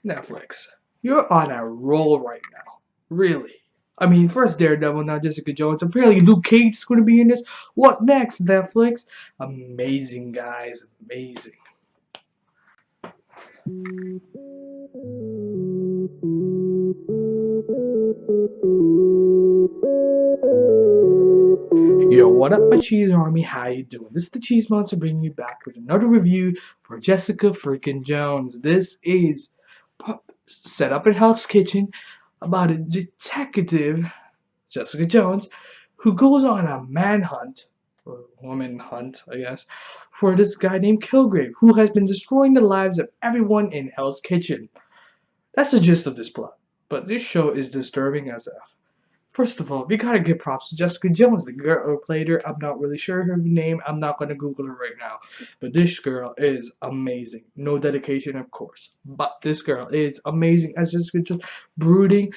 Netflix, you're on a roll right now. Really. I mean, first Daredevil, now Jessica Jones. Apparently Luke Cage is going to be in this. What next, Netflix? Amazing, guys. Amazing. Yo, what up, my cheese army? How you doing? This is the Cheese Monster bringing you back with another review for Jessica freaking Jones. This is set up in Hell's Kitchen about a detective, Jessica Jones, who goes on a manhunt, or woman hunt, I guess, for this guy named Kilgrave, who has been destroying the lives of everyone in Hell's Kitchen. That's the gist of this plot, but this show is disturbing as F. First of all, we gotta give props to Jessica Jones, the girl who played her. I'm not really sure her name. I'm not gonna Google her right now. But this girl is amazing. No dedication, of course. But this girl is amazing as Jessica Jones, brooding.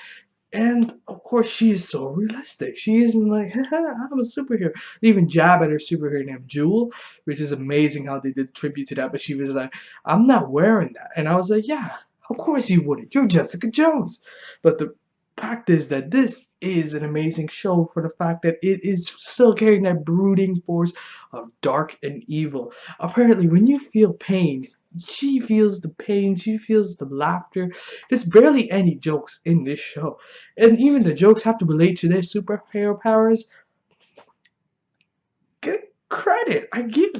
And of course, she is so realistic. She isn't like, haha, I'm a superhero. They even jab at her superhero named Jewel, which is amazing how they did tribute to that. But she was like, I'm not wearing that. And I was like, yeah, of course you wouldn't. You're Jessica Jones. But the fact is that this is an amazing show for the fact that it is still carrying that brooding force of dark and evil. Apparently, when you feel pain, she feels the pain, she feels the laughter. There's barely any jokes in this show. And even the jokes have to relate to their superhero powers. Get credit. I give.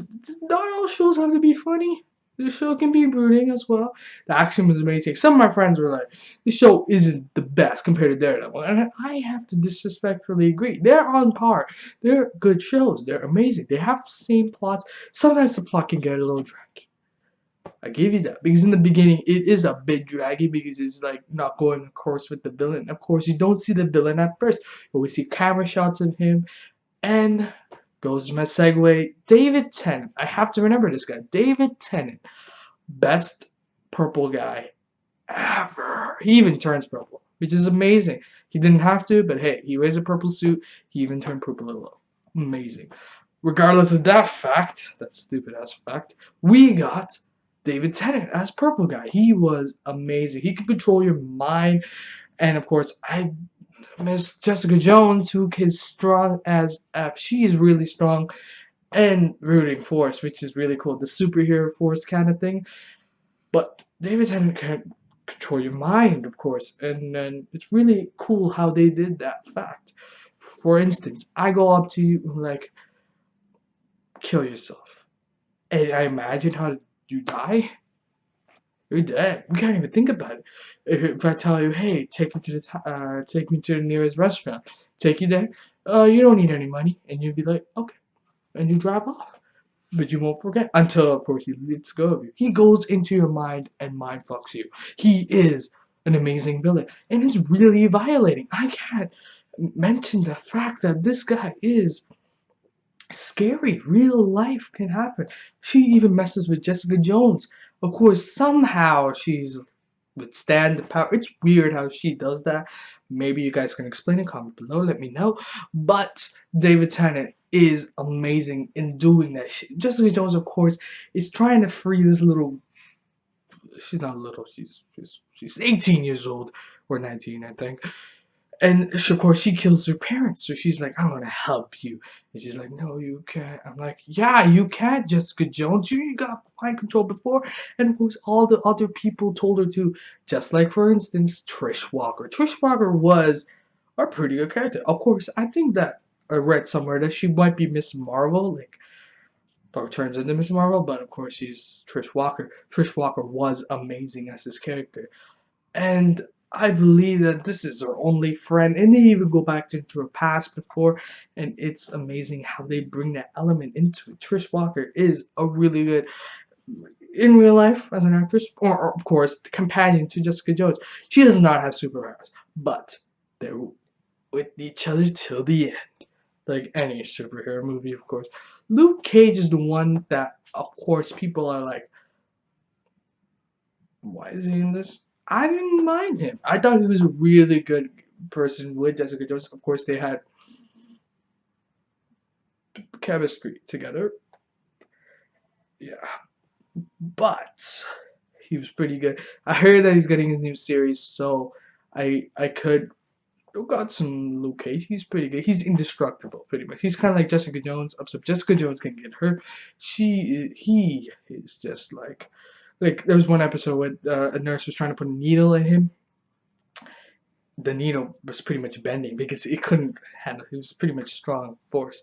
Not all shows have to be funny. The show can be brooding as well. The action was amazing. Some of my friends were like, "The show isn't the best compared to Daredevil," and I have to disrespectfully agree. They're on par. They're good shows. They're amazing. They have the same plots. Sometimes the plot can get a little draggy. I give you that because in the beginning it is a bit draggy because it's like not going of course with the villain. Of course, you don't see the villain at first, but we see camera shots of him. And goes to my segue, David Tennant. I have to remember this guy. David Tennant. Best purple guy ever. He even turns purple, which is amazing. He didn't have to, but hey, he wears a purple suit. He even turned purple a little. Amazing. Regardless of that fact, that stupid ass fact, we got David Tennant as purple guy. He was amazing. He could control your mind. And of course, I Miss Jessica Jones, who is strong as F. She is really strong and rooting force, which is really cool. The superhero force kind of thing. But David Tennant can control your mind, of course. And it's really cool how they did that fact. For instance, I go up to you like, kill yourself. And I imagine how you die. You're dead. You can't even think about it. If I tell you, hey, take me to the nearest restaurant, take you there, you don't need any money, and you'd be like, okay, and you drive off. But you won't forget until, of course, he lets go of you. He goes into your mind and mind fucks you. He is an amazing villain, and it's really violating. I can't mention the fact that this guy is scary. Real life can happen. She even messes with Jessica Jones. Of course, somehow she's withstand the power. It's weird how she does that. Maybe you guys can explain it. Comment below. Let me know. But David Tennant is amazing in doing that. Jessica Jones, of course, is trying to free this little. She's not little. She's 18 years old or 19, I think. And she, of course, she kills her parents. So she's like, I'm going to help you. And she's like, no, you can't. I'm like, yeah, you can't, Jessica Jones. You got mind control before. And of course, all the other people told her to. Just like, for instance, Trish Walker. Trish Walker was a pretty good character. Of course, I think that I read somewhere that she might be Miss Marvel. Like, or turns into Miss Marvel. But of course, she's Trish Walker. Trish Walker was amazing as this character. And I believe that this is her only friend, and they even go back into her past before, and it's amazing how they bring that element into it. Trish Walker is a really good, in real life as an actress, or of course, the companion to Jessica Jones. She does not have superpowers, but they're with each other till the end, like any superhero movie, of course. Luke Cage is the one that, of course, people are like, why is he in this? I didn't mind him. I thought he was a really good person with Jessica Jones. Of course, they had chemistry together. Yeah. But he was pretty good. I heard that he's getting his new series, so I could got some Luke Cage. He's pretty good. He's indestructible, pretty much. He's kind of like Jessica Jones. Except Jessica Jones can get hurt. He is just like there was one episode where a nurse was trying to put a needle in him. The needle was pretty much bending because it couldn't handle it. It was pretty much strong force.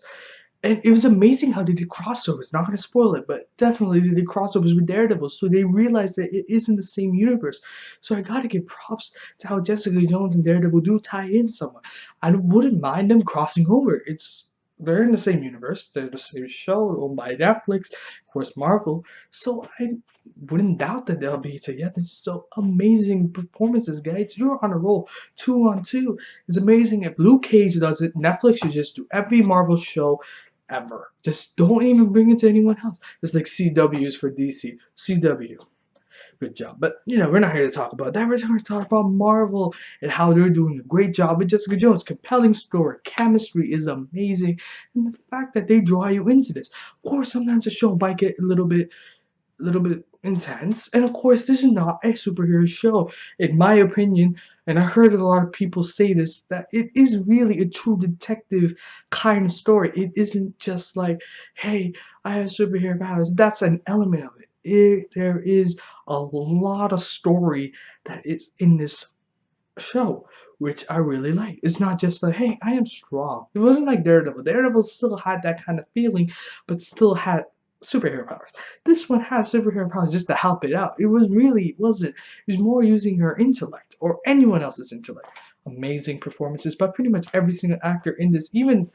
And it was amazing how they did crossovers. Not going to spoil it, but definitely they did crossovers with Daredevil. So they realized that it is in the same universe. So I got to give props to how Jessica Jones and Daredevil do tie in somewhat. I wouldn't mind them crossing over. They're in the same universe. They're the same show owned by Netflix, of course, Marvel. So I wouldn't doubt that they'll be together. So amazing performances, guys. You're on a roll. 2-on-2. It's amazing. If Luke Cage does it, Netflix should just do every Marvel show ever. Just don't even bring it to anyone else. It's like CW's for DC. CW. Good job. But, we're not here to talk about that. We're here to talk about Marvel and how they're doing a great job with Jessica Jones. Compelling story. Chemistry is amazing. And the fact that they draw you into this. Of course, sometimes the show might get a little bit intense, and of course this is not a superhero show in my opinion, and I heard a lot of people say this, that it is really a true detective kind of story. It isn't just like, hey, I have superhero powers. That's an element of it. There is a lot of story that is in this show, which I really like. It's not just like, hey, I am strong. It wasn't like Daredevil. Daredevil still had that kind of feeling, but still had superhero powers. This one has superhero powers just to help it out. It wasn't. It was more using her intellect or anyone else's intellect. Amazing performances by pretty much every single actor in this. Even,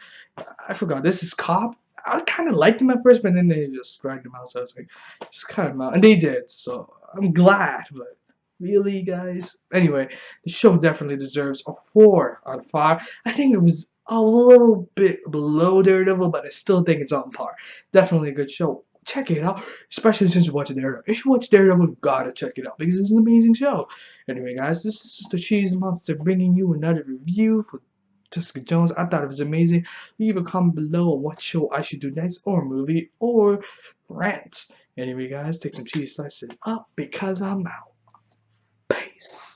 I forgot, this is Cobb. I kind of liked him at first, but then they just dragged him out. So I was like, just cut him out. And they did, so I'm glad, but really, guys? Anyway, the show definitely deserves a 4 out of 5. I think it was a little bit below Daredevil, but I still think it's on par. Definitely a good show. Check it out, especially since you're watching Daredevil. If you watch Daredevil, you gotta check it out because it's an amazing show. Anyway, guys, this is the Cheese Monster bringing you another review for Jessica Jones. I thought it was amazing. Leave a comment below on what show I should do next, or movie, or rant. Anyway, guys, take some cheese slices up because I'm out. Peace.